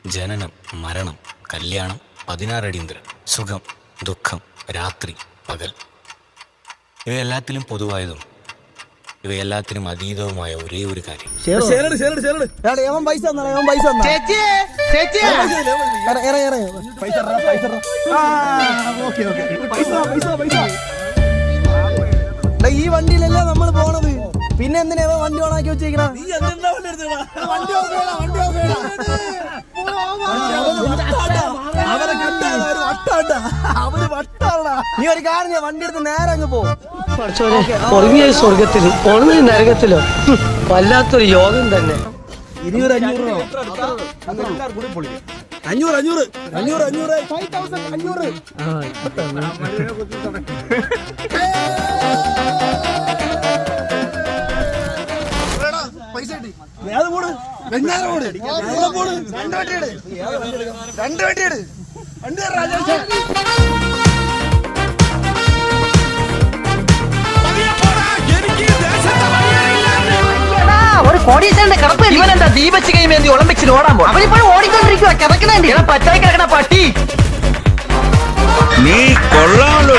ജനനം, മരണം, കല്യാണം, 16 അടിയന്തരം, സുഖം, ദുഃഖം, രാത്രി, പകൽ. ഇവയെല്ലാത്തിലും പൊതുവായതും ഇവയെല്ലാത്തിനും അതീതവുമായ ഒരേ ഒരു കാര്യം. ഈ വണ്ടിയിലല്ലേ നമ്മൾ പോണത്, പിന്നെ എന്തിനാ വണ്ടി ഓണാക്കി വെച്ചിരിക്കണ? നീ ഒരു കാര്യം, വണ്ടി എടുത്ത് നേരെ അങ്ങ് പോകും. ഉറങ്ങിയ സ്വർഗത്തിലും ഉണർന്ന നരകത്തിലോ വല്ലാത്തൊരു യോഗം തന്നെ. 500 ഒരു കോടീശ്വരന്റെ കടപ്പ്. ഇവനെന്താ ദീപശിഖയും വേണ്ടി ഒളിമ്പിക്സിൽ ഓടാൻ പോകും? അവനിപ്പോഴും ഓടിക്കൊണ്ടിരിക്കുക, കിടക്കണേ പറ്റായി കിടക്കണ പട്ടി. നീ കൊള്ളാമല്ലോ.